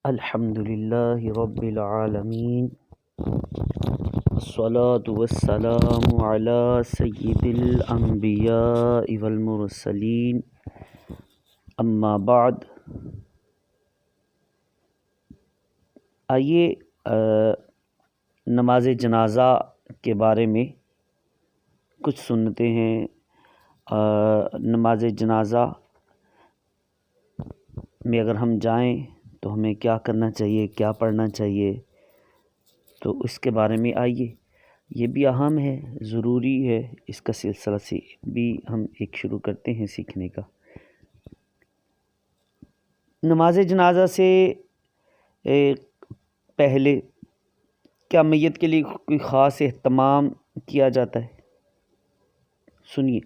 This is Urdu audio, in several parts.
الحمد للہ رب العالمین والصلاة والسلام علی سید الانبیاء والمرسلین اما بعد۔ آئیے نماز جنازہ کے بارے میں کچھ سنتے ہیں۔ نماز جنازہ میں اگر ہم جائیں تو ہمیں کیا کرنا چاہیے، کیا پڑھنا چاہیے، تو اس کے بارے میں آئیے، یہ بھی اہم ہے، ضروری ہے، اس کا سلسلہ سے بھی ہم ایک شروع کرتے ہیں سیکھنے کا۔ نماز جنازہ سے پہلے کیا میت کے لیے کوئی خاص اہتمام کیا جاتا ہے؟ سنیے،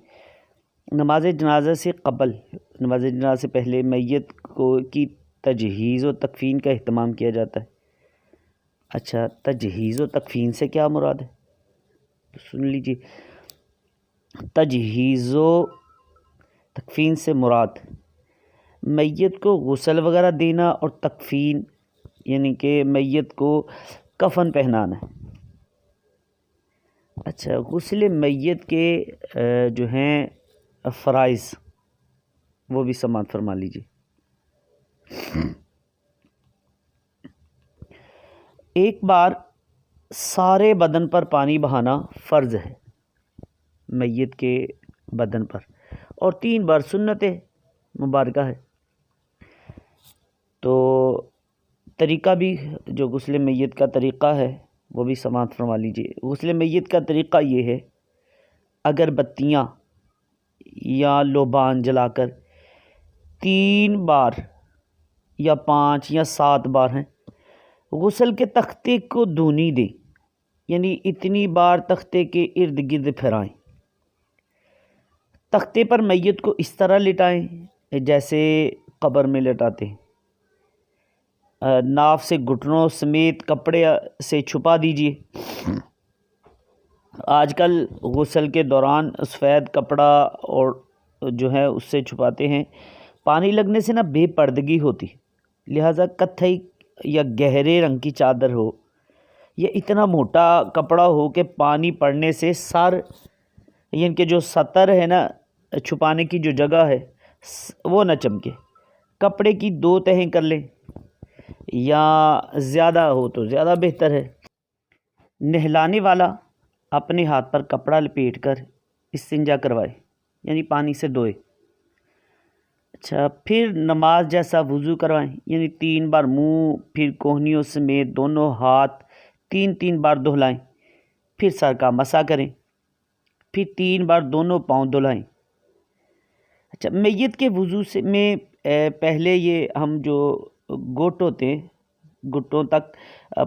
نماز جنازہ سے قبل، نماز جنازہ سے پہلے میت کی تجہیز و تکفین کا اہتمام کیا جاتا ہے۔ اچھا، تجہیز و تکفین سے کیا مراد ہے؟ تو سن لیجیے، تجہیز و تکفین سے مراد میت کو غسل وغیرہ دینا، اور تکفین یعنی کہ میت کو کفن پہنانا ہے۔ اچھا، غسل میت کے جو ہیں فرائض، وہ بھی سماعت فرما لیجیے۔ ایک بار سارے بدن پر پانی بہانا فرض ہے میت کے بدن پر، اور 3 بار سنت مبارکہ ہے۔ تو طریقہ بھی، جو غسل میت کا طریقہ ہے وہ بھی سماعت فرما لیجیے۔ غسل میت کا طریقہ یہ ہے، اگر بتیاں یا لوبان جلا کر 3 بار یا 5 یا 7 بار ہیں، غسل کے تختے کو دھونی دیں، یعنی اتنی بار تختے کے ارد گرد پھرائیں۔ تختے پر میت کو اس طرح لٹائیں جیسے قبر میں لٹاتے ہیں۔ ناف سے گھٹنوں سمیت کپڑے سے چھپا دیجیے۔ آج کل غسل کے دوران سفید کپڑا اور جو ہے اس سے چھپاتے ہیں، پانی لگنے سے بے پردگی ہوتی، لہٰذا کتھئی یا گہرے رنگ کی چادر ہو یا اتنا موٹا کپڑا ہو کہ پانی پڑنے سے سر، یعنی کہ جو سطر ہے چھپانے کی جو جگہ ہے وہ نہ چمکے۔ کپڑے کی 2 تہیں کر لیں، یا زیادہ ہو تو زیادہ بہتر ہے۔ نہلانے والا اپنے ہاتھ پر کپڑا لپیٹ کر استنجا کروائے، یعنی پانی سے دھوئے۔ اچھا، پھر نماز جیسا وضو کروائیں، یعنی 3 بار منہ، پھر کوہنیوں سمیت دونوں ہاتھ 3 بار دہلائیں، پھر سر کا مسح کریں، پھر 3 بار دونوں پاؤں دہلائیں۔ اچھا، میت کے وضو سے میں پہلے یہ ہم جو گھٹ ہوتے ہیں، گھٹوں تک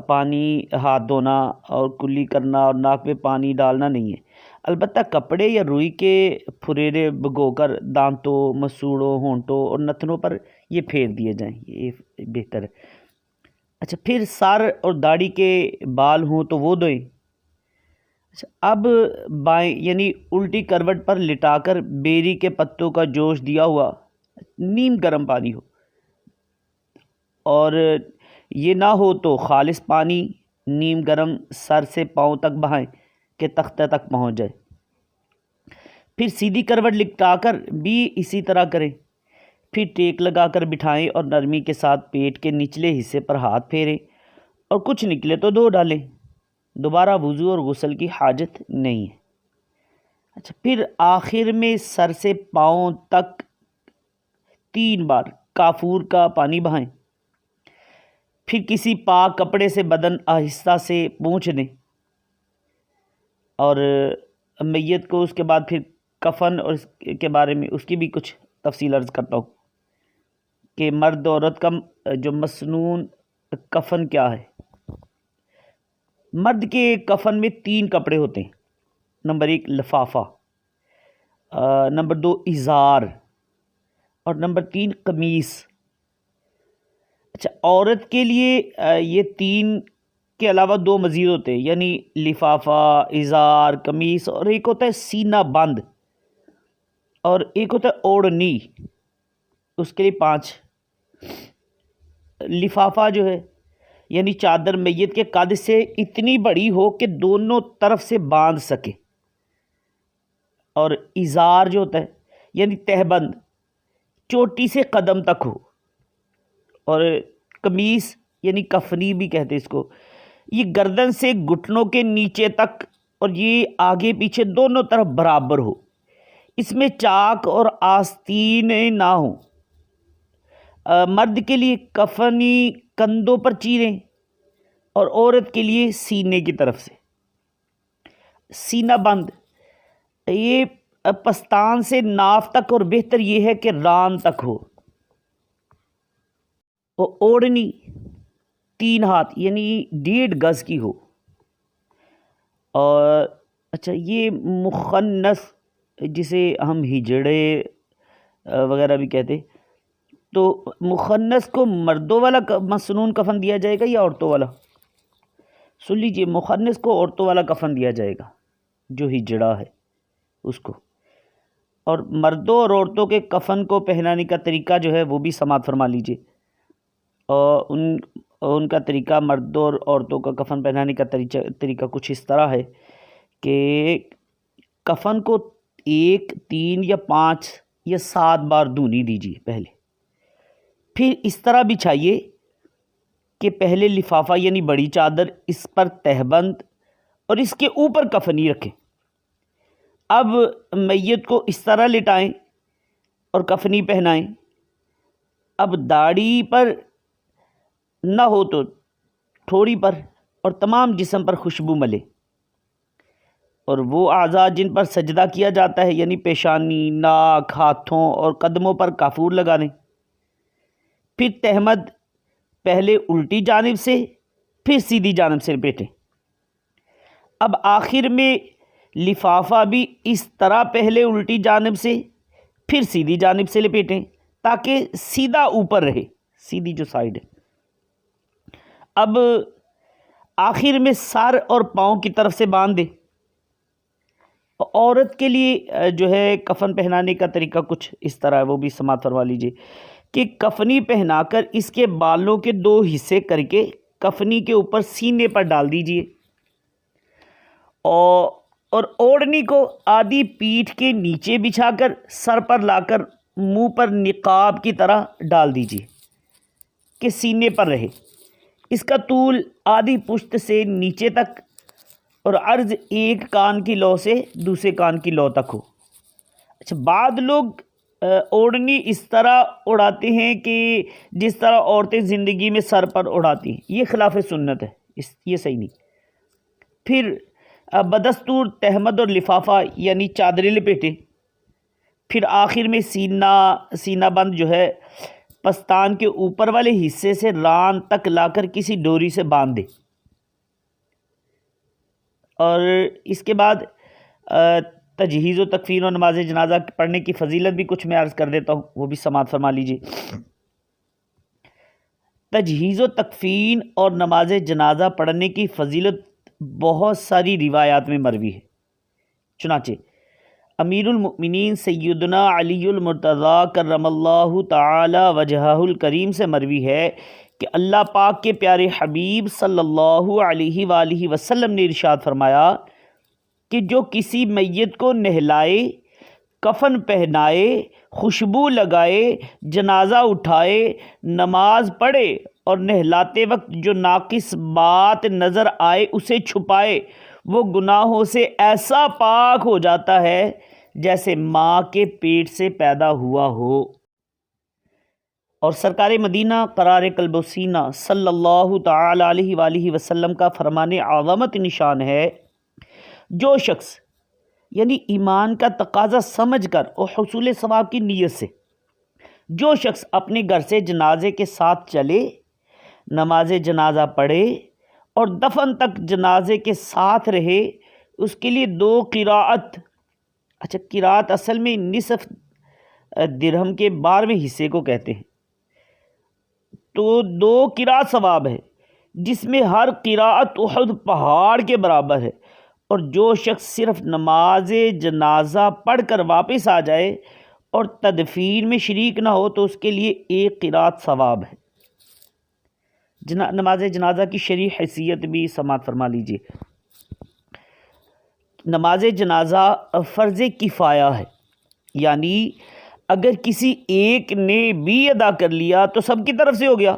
پانی، ہاتھ دھونا اور کلی کرنا اور ناک میں پانی ڈالنا نہیں ہے، البتہ کپڑے یا روئی کے پھریرے بھگو کر دانتوں، مسوڑوں، ہونٹوں اور نتنوں پر یہ پھیر دیے جائیں، یہ بہتر ہے۔ اچھا، پھر سر اور داڑھی کے بال ہوں تو وہ دھوئیں۔ اچھا، اب بائیں یعنی الٹی کروٹ پر لٹا کر بیری کے پتوں کا جوش دیا ہوا نیم گرم پانی ہو، اور یہ نہ ہو تو خالص پانی نیم گرم سر سے پاؤں تک بہائیں کہ تختہ تک پہنچ جائے۔ پھر سیدھی کروٹ لٹا کر بھی اسی طرح کریں، پھر ٹیک لگا کر بٹھائیں اور نرمی کے ساتھ پیٹ کے نچلے حصے پر ہاتھ پھیریں، اور کچھ نکلے تو دھو ڈالیں۔ دوبارہ وضو اور غسل کی حاجت نہیں ہے۔ اچھا، پھر آخر میں سر سے پاؤں تک 3 بار کافور کا پانی بہائیں، پھر کسی پاک کپڑے سے بدن آہستہ سے پونچھ دیں، اور میت کو اس کے بعد پھر کفن اور اس کے بارے میں اس کی بھی کچھ تفصیل عرض کرتا ہوں کہ مرد عورت کا جو مسنون کفن کیا ہے۔ مرد کے کفن میں 3 کپڑے ہوتے ہیں، نمبر 1 لفافہ، نمبر 2 ازار، اور نمبر 3 قمیص۔ اچھا، عورت کے لیے یہ 3 کے علاوہ 2 مزید ہوتے ہیں، یعنی لفافہ، ازار، قمیص، اور ایک ہوتا ہے سینہ بند، اور ایک ہوتا ہے اوڑھنی، اس کے لیے 5 لفافہ جو ہے یعنی چادر میت کے قد سے اتنی بڑی ہو کہ دونوں طرف سے باندھ سکے، اور ازار جو ہوتا ہے یعنی تہبند چوٹی سے قدم تک ہو، اور قمیص یعنی کفنی بھی کہتے ہیں اس کو، یہ گردن سے گھٹنوں کے نیچے تک اور یہ آگے پیچھے دونوں طرف برابر ہو، اس میں چاک اور آستین نہ ہوں۔ مرد کے لیے کفنی کندھوں پر چیریں اور عورت کے لیے سینے کی طرف سے۔ سینہ بند یہ پستان سے ناف تک، اور بہتر یہ ہے کہ ران تک ہو، اور اوڑھنی 3 ہاتھ یعنی 1.5 گز کی ہو۔ اور اچھا یہ مخنث جسے ہم ہجڑے وغیرہ بھی کہتے، تو مخنث کو مردوں والا مسنون کفن دیا جائے گا یا عورتوں والا؟ سن لیجئے، مخنث کو عورتوں والا کفن دیا جائے گا جو ہجڑا ہے اس کو، اور مردوں اور عورتوں کے کفن کو پہنانے کا طریقہ جو ہے وہ بھی سماعت فرما لیجئے۔ اور ان کا طریقہ، مردوں اور عورتوں کا کفن پہنانے کا طریقہ کچھ اس طرح ہے کہ کفن کو 1، 3 یا 5 یا 7 بار دھونی دیجیے پہلے، پھر اس طرح بچھائیے کہ پہلے لفافہ یعنی بڑی چادر، اس پر تہبند اور اس کے اوپر کفنی رکھیں۔ اب میت کو اس طرح لٹائیں اور کفنی پہنائیں۔ اب داڑھی پر نہ ہو تو ٹھوڑی پر اور تمام جسم پر خوشبو ملے، اور وہ اعضاء جن پر سجدہ کیا جاتا ہے یعنی پیشانی، ناک، ہاتھوں اور قدموں پر کافور لگا دیں۔ پھر تہمد پہلے الٹی جانب سے پھر سیدھی جانب سے لپیٹیں۔ اب آخر میں لفافہ بھی اس طرح پہلے الٹی جانب سے پھر سیدھی جانب سے لپیٹیں تاکہ سیدھا اوپر رہے، سیدھی جو سائیڈ ہے۔ اب آخر میں سر اور پاؤں کی طرف سے باندھ دیں۔ عورت کے لیے جو ہے کفن پہنانے کا طریقہ کچھ اس طرح ہے، وہ بھی سماعت فرما لیجیے کہ کفنی پہنا کر اس کے بالوں کے 2 حصے کر کے کفنی کے اوپر سینے پر ڈال دیجیے، اور اوڑھنی کو آدھی پیٹھ کے نیچے بچھا کر سر پر لا کر منہ پر نقاب کی طرح ڈال دیجیے کہ سینے پر رہے۔ اس کا طول آدھی پشت سے نیچے تک اور عرض 1 کان کی لو سے دوسرے کان کی لو تک ہو۔ اچھا، بعض لوگ اوڑھنی اس طرح اڑاتے ہیں کہ جس طرح عورتیں زندگی میں سر پر اڑاتی ہیں، یہ خلاف سنت ہے، یہ صحیح نہیں۔ پھر بدستور تہمد اور لفافہ یعنی چادریں لپیٹیں۔ پھر آخر میں سینہ بند جو ہے پستان کے اوپر والے حصے سے ران تک لا کر کسی ڈوری سے باندھ دے۔ اور اس کے بعد تجہیز و تکفین اور نماز جنازہ پڑھنے کی فضیلت بھی کچھ میں عرض کر دیتا ہوں، وہ بھی سماعت فرما لیجیے۔ تجہیز و تکفین اور نماز جنازہ پڑھنے کی فضیلت بہت ساری روایات میں مروی ہے۔ چنانچہ امیر المؤمنین سیدنا علی المرتضیٰ کرم اللہ تعالی وجہہ الکریم سے مروی ہے کہ اللہ پاک کے پیارے حبیب صلی اللہ علیہ وآلہ وسلم نے ارشاد فرمایا کہ جو کسی میت کو نہلائے، کفن پہنائے، خوشبو لگائے، جنازہ اٹھائے، نماز پڑھے اور نہلاتے وقت جو ناقص بات نظر آئے اسے چھپائے، وہ گناہوں سے ایسا پاک ہو جاتا ہے جیسے ماں کے پیٹ سے پیدا ہوا ہو۔ اور سرکار مدینہ قرار قلب و سینہ صلی اللہ تعالی علیہ وآلہ وسلم کا فرمان عظمت نشان ہے، جو شخص یعنی ایمان کا تقاضا سمجھ کر اور حصول ثواب کی نیت سے جو شخص اپنے گھر سے جنازے کے ساتھ چلے، نماز جنازہ پڑھے اور دفن تک جنازے کے ساتھ رہے، اس کے لیے 2 قراءت، اچھا قراءت اصل میں نصف درہم کے 12ویں حصے کو کہتے ہیں، تو 2 قراءت ثواب ہے جس میں ہر قراءت احد پہاڑ کے برابر ہے۔ اور جو شخص صرف نماز جنازہ پڑھ کر واپس آ جائے اور تدفین میں شریک نہ ہو تو اس کے لیے 1 قراءت ثواب ہے۔ نماز جنازہ کی شرعی حیثیت بھی سماعت فرما لیجیے۔ نماز جنازہ فرض کفایہ ہے، یعنی اگر کسی ایک نے بھی ادا کر لیا تو سب کی طرف سے ہو گیا،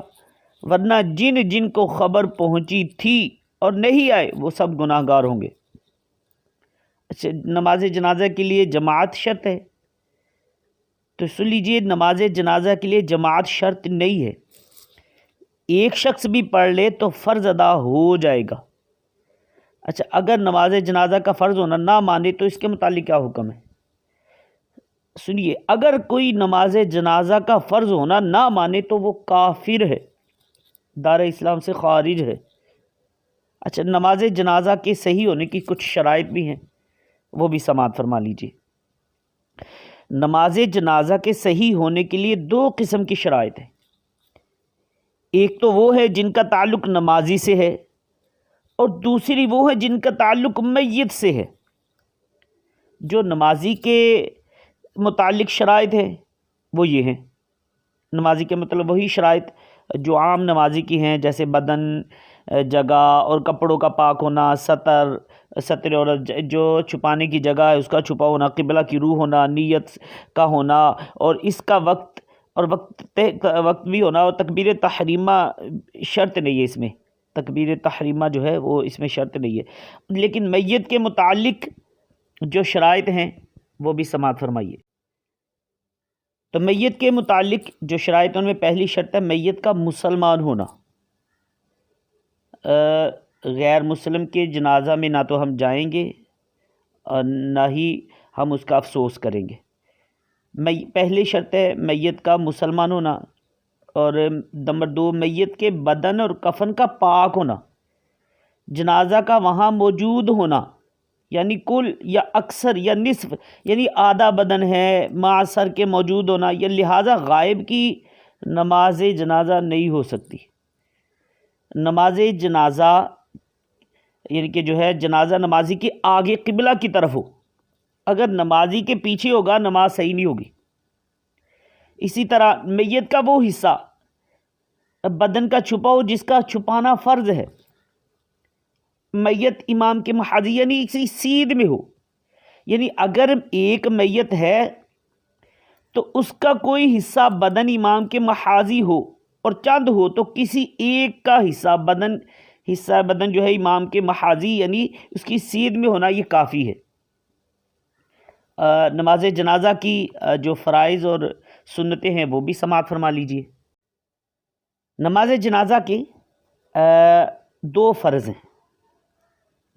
ورنہ جن جن کو خبر پہنچی تھی اور نہیں آئے وہ سب گناہ گار ہوں گے۔ اچھا، نماز جنازہ کے لیے جماعت شرط ہے، تو سن لیجئے نماز جنازہ کے لیے جماعت شرط نہیں ہے، ایک شخص بھی پڑھ لے تو فرض ادا ہو جائے گا۔ اچھا، اگر نماز جنازہ کا فرض ہونا نہ مانے تو اس کے متعلق کیا حکم ہے؟ سنیے، اگر کوئی نماز جنازہ کا فرض ہونا نہ مانے تو وہ کافر ہے، دار اسلام سے خارج ہے۔ اچھا، نماز جنازہ کے صحیح ہونے کی کچھ شرائط بھی ہیں، وہ بھی سماعت فرما لیجیے۔ نماز جنازہ کے صحیح ہونے کے لیے دو قسم کی شرائط ہیں، ایک تو وہ ہے جن کا تعلق نمازی سے ہے، اور دوسری وہ ہے جن کا تعلق میت سے ہے۔ جو نمازی کے متعلق شرائط ہے وہ یہ ہیں، نمازی کے مطلب وہی شرائط جو عام نمازی کی ہیں، جیسے بدن، جگہ اور کپڑوں کا پاک ہونا، ستر اور جو چھپانے کی جگہ ہے اس کا چھپا ہونا، قبلہ کی روح ہونا، نیت کا ہونا، اور اس کا وقت اور وقت بھی ہونا، اور تکبیر تحریمہ شرط نہیں ہے اس میں، تکبیر تحریمہ جو ہے وہ اس میں شرط نہیں ہے، لیکن میت کے متعلق جو شرائط ہیں وہ بھی سماعت فرمائیے۔ تو میت کے متعلق جو شرائط ان میں پہلی شرط ہے میت کا مسلمان ہونا، غیر مسلم کے جنازہ میں نہ تو ہم جائیں گے اور نہ ہی ہم اس کا افسوس کریں گے۔ پہلی شرط ہے میت کا مسلمان ہونا، اور نمبر دو میت کے بدن اور کفن کا پاک ہونا، جنازہ کا وہاں موجود ہونا، یعنی کل یا اکثر یا نصف، یعنی آدھا بدن ہے مع سر کے موجود ہونا، یا لہٰذا غائب کی نماز جنازہ نہیں ہو سکتی۔ نماز جنازہ یعنی کہ جو ہے جنازہ نمازی کے آگے قبلہ کی طرف ہو، اگر نمازی کے پیچھے ہوگا نماز صحیح نہیں ہوگی۔ اسی طرح میت کا وہ حصہ بدن کا چھپا ہو جس کا چھپانا فرض ہے، میت امام کے محاذی یعنی اسی سیدھ میں ہو، یعنی اگر ایک میت ہے تو اس کا کوئی حصہ بدن امام کے محاذی ہو اور چند ہو تو کسی ایک کا حصہ بدن جو ہے امام کے محاذی یعنی اس کی سیدھ میں ہونا یہ کافی ہے۔ نماز جنازہ کی جو فرائض اور سنتیں ہیں وہ بھی سماعت فرما لیجیے۔ نماز جنازہ کے دو فرض ہیں،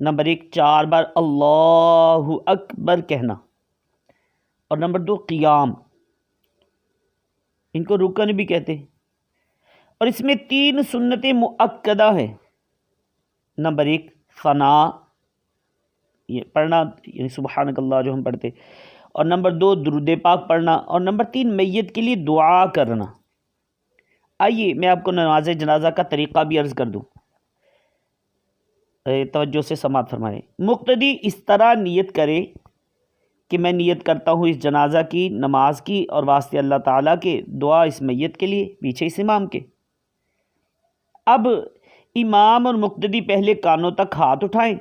نمبر ایک 4 بار اللہ اکبر کہنا، اور نمبر 2 قیام، ان کو رکن بھی کہتے ہیں، اور اس میں 3 سنتیں مؤکدہ ہیں۔ نمبر 1 ثنا، یہ پڑھنا یعنی سبحانک اللہ جو ہم پڑھتے، اور نمبر 2 درود پاک پڑھنا، اور نمبر 3 میت کے لیے دعا کرنا۔ آئیے میں آپ کو نماز جنازہ کا طریقہ بھی عرض کر دوں، توجہ سے سماعت فرمائیں۔ مقتدی اس طرح نیت کرے کہ میں نیت کرتا ہوں اس جنازہ کی نماز کی اور واسطے اللہ تعالیٰ کے، دعا اس میت کے لیے، پیچھے اس امام کے۔ اب امام اور مقتدی پہلے کانوں تک ہاتھ اٹھائیں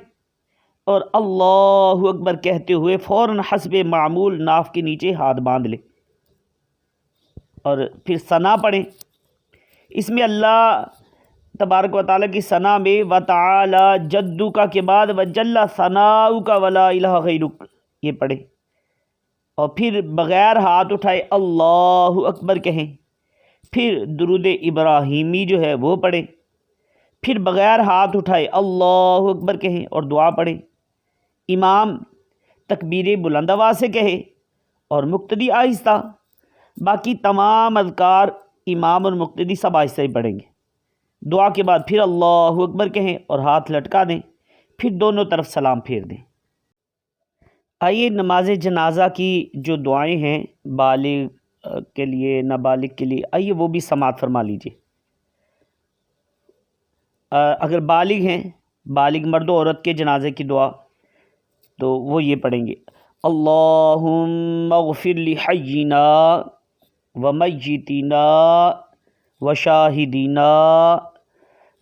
اور اللہ اکبر کہتے ہوئے فوراً حسب معمول ناف کے نیچے ہاتھ باندھ لیں، اور پھر ثنا پڑھیں۔ اس میں اللہ تبارک و تعالیٰ کی ثنا میں وَتَعَالَى جَدُّكَ کے بعد وَجَلَّ ثَنَاؤُكَ وَلَا إِلَٰهَ غَيْرُكَ یہ پڑھیں، اور پھر بغیر ہاتھ اٹھائے اللہ اکبر کہیں، پھر درود ابراہیمی جو ہے وہ پڑھیں، پھر بغیر ہاتھ اٹھائے اللہ اکبر کہیں اور دعا پڑھیں۔ امام تکبیر بلند آواز سے کہے اور مقتدی آہستہ، باقی تمام اذکار امام اور مقتدی سب آہستہ ہی پڑھیں گے۔ دعا کے بعد پھر اللہ اکبر کہیں اور ہاتھ لٹکا دیں، پھر دونوں طرف سلام پھیر دیں۔ آئیے نماز جنازہ کی جو دعائیں ہیں بالغ کے لیے نابالغ کے لیے، آئیے وہ بھی سماعت فرما لیجیے۔ اگر بالغ ہیں، بالغ مرد و عورت کے جنازے کی دعا تو وہ یہ پڑھیں گے، اللہم اغفر لحینا ومیتنا وشاہدینا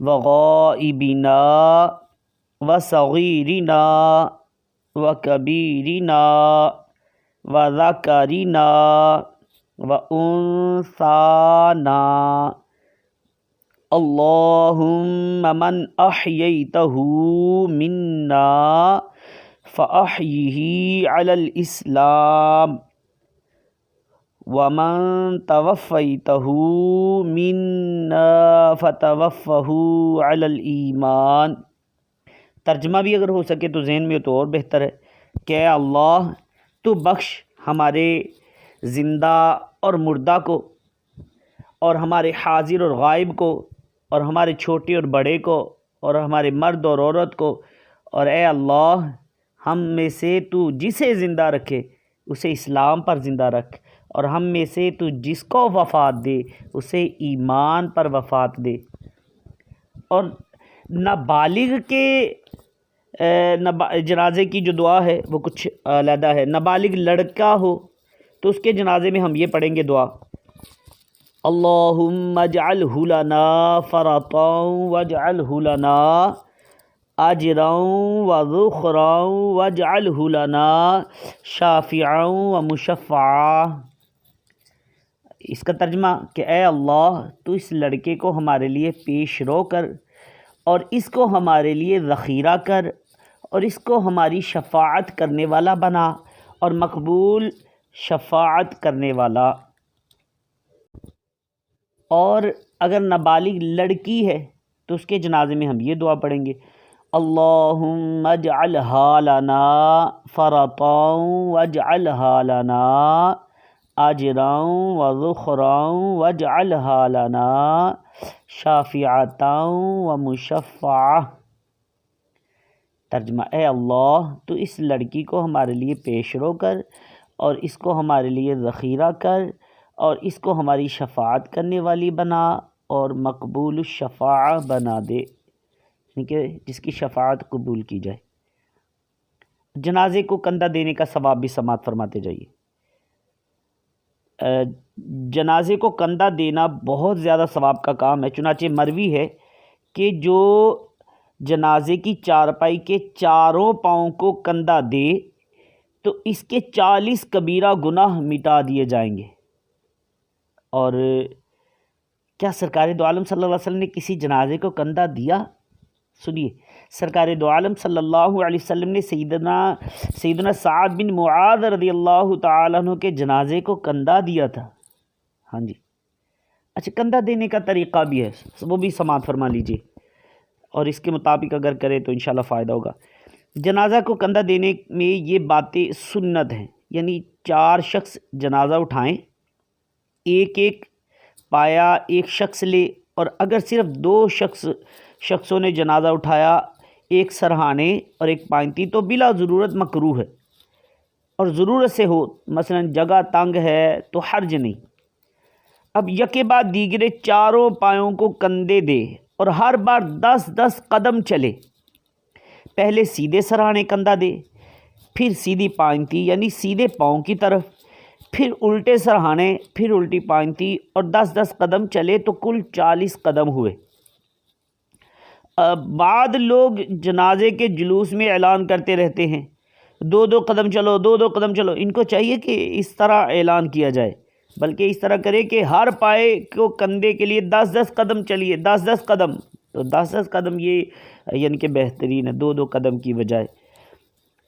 وغائبنا وصغیرنا وکبیرنا وذکرنا وانثانا اللہم من احییتہ منا فاحیہ علی الاسلام ومن توفیتہ منا فتوفہ علی الایمان۔ ترجمہ بھی اگر ہو سکے تو ذہن میں تو اور بہتر ہے کہ اے اللہ تو بخش ہمارے زندہ اور مردہ کو، اور ہمارے حاضر اور غائب کو، اور ہمارے چھوٹے اور بڑے کو، اور ہمارے مرد اور عورت کو، اور اے اللہ ہم میں سے تو جسے زندہ رکھے اسے اسلام پر زندہ رکھ، اور ہم میں سے تو جس کو وفات دے اسے ایمان پر وفات دے۔ اور نابالغ کے جنازے کی جو دعا ہے وہ کچھ علیحدہ ہے۔ نابالغ لڑکا ہو تو اس کے جنازے میں ہم یہ پڑھیں گے دعا، اللہم اجعلہ لنا فرطا واجعلہ لنا اجرا وذخرا واجعلہ لنا شافعا ومشفعا۔ اس کا ترجمہ کہ اے اللہ تو اس لڑکے کو ہمارے لیے پیش رو کر، اور اس کو ہمارے لیے ذخیرہ کر، اور اس کو ہماری شفاعت کرنے والا بنا، اور مقبول شفاعت کرنے والا۔ اور اگر نابالغ لڑکی ہے تو اس کے جنازے میں ہم یہ دعا پڑھیں گے، اللہم اجعلہا لنا فرطا واجعلہا لنا اجرا وذخرا واجعلہا لنا شافعتا ومشفعہ۔ ترجمہ، اے اللہ تو اس لڑکی کو ہمارے لیے پیش رو کر، اور اس کو ہمارے لیے ذخیرہ کر، اور اس کو ہماری شفاعت کرنے والی بنا، اور مقبول الشفاعہ بنا دے، یعنی کہ جس کی شفاعت قبول کی جائے۔ جنازے کو کندھا دینے کا ثواب بھی سماعت فرماتے جائیے۔ جنازے کو کندھا دینا بہت زیادہ ثواب کا کام ہے، چنانچہ مروی ہے کہ جو جنازے کی چارپائی کے چاروں پاؤں کو کندھا دے تو اس کے 40 کبیرہ گناہ مٹا دیے جائیں گے۔ اور کیا سرکار دو عالم صلی اللہ علیہ وسلم نے کسی جنازے کو کندھا دیا؟ سنیے، سرکار دو عالم صلی اللہ علیہ وسلم نے سیدنا سعد بن معاذ رضی اللہ تعالیٰ عنہ کے جنازے کو کندھا دیا تھا۔ ہاں جی، اچھا، کندھا دینے کا طریقہ بھی ہے، وہ بھی سماعت فرما لیجیے، اور اس کے مطابق اگر کرے تو انشاءاللہ فائدہ ہوگا۔ جنازہ کو کندھا دینے میں یہ باتیں سنت ہیں، یعنی 4 شخص جنازہ اٹھائیں، ایک ایک پایا ایک شخص لے، اور اگر صرف 2 شخصوں نے جنازہ اٹھایا، ایک سرہانے اور ایک پائنتی، تو بلا ضرورت مکروہ ہے، اور ضرورت سے ہو، مثلا جگہ تنگ ہے تو حرج نہیں۔ اب یکے بعد دیگرے چاروں پایوں کو کندھے دے، اور ہر بار 10-10 قدم چلے۔ پہلے سیدھے سرہانے کندھا دے، پھر سیدھی پائنتی یعنی سیدھے پاؤں کی طرف، پھر الٹے سرہانے، پھر الٹی پائنتی، اور 10-10 قدم چلے تو کل 40 قدم ہوئے۔ بعد لوگ جنازے کے جلوس میں اعلان کرتے رہتے ہیں، 2-2 قدم چلو، 2-2 قدم چلو۔ ان کو چاہیے کہ اس طرح اعلان کیا جائے، بلکہ اس طرح کرے کہ ہر پائے کو کندھے کے لیے 10-10 قدم چلیے، 10-10 قدم، تو 10-10 قدم یہ یعنی کہ بہترین ہے 2-2 قدم کی بجائے۔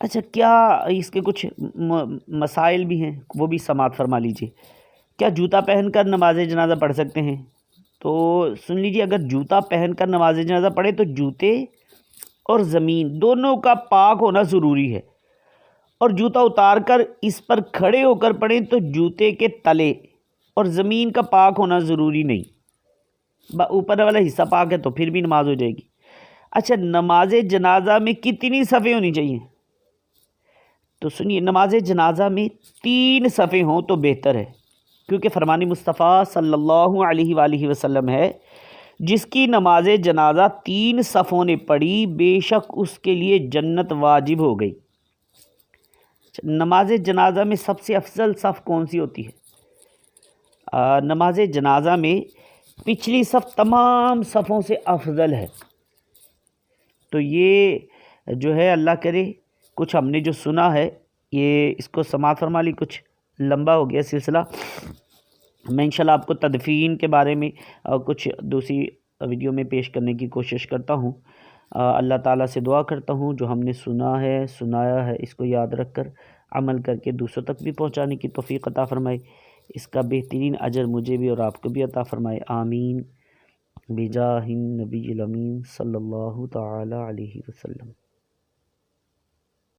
اچھا، کیا اس کے کچھ مسائل بھی ہیں، وہ بھی سماعت فرما لیجیے۔ کیا جوتا پہن کر نماز جنازہ پڑھ سکتے ہیں؟ تو سن لیجیے، اگر جوتا پہن کر نماز جنازہ پڑھے تو جوتے اور زمین دونوں کا پاک ہونا ضروری ہے، اور جوتا اتار کر اس پر کھڑے ہو کر پڑھیں تو جوتے کے تلے اور زمین کا پاک ہونا ضروری نہیں، اوپر والا حصہ پاک ہے تو پھر بھی نماز ہو جائے گی۔ اچھا، نماز جنازہ میں کتنی صفیں ہونی چاہیے؟ تو سنیے، نماز جنازہ میں 3 صفیں ہوں تو بہتر ہے، کیونکہ فرمان مصطفیٰ صلی اللہ علیہ وآلہ وسلم ہے، جس کی نماز جنازہ 3 صفوں نے پڑھی بے شک اس کے لیے جنت واجب ہو گئی۔ نماز جنازہ میں سب سے افضل صف کون سی ہوتی ہے؟ نماز جنازہ میں پچھلی صف تمام صفوں سے افضل ہے۔ تو یہ جو ہے اللہ کرے کچھ ہم نے جو سنا ہے یہ اس کو سماعت فرما لی، کچھ لمبا ہو گیا سلسلہ۔ میں انشاءاللہ آپ کو تدفین کے بارے میں کچھ دوسری ویڈیو میں پیش کرنے کی کوشش کرتا ہوں۔ اللہ تعالیٰ سے دعا کرتا ہوں جو ہم نے سنا ہے سنایا ہے اس کو یاد رکھ کر عمل کر کے دوسروں تک بھی پہنچانے کی توفیق عطا فرمائے، اس کا بہترین اجر مجھے بھی اور آپ کو بھی عطا فرمائے، آمین بجاہ النبی الامین صلی اللہ تعالی علیہ وسلم۔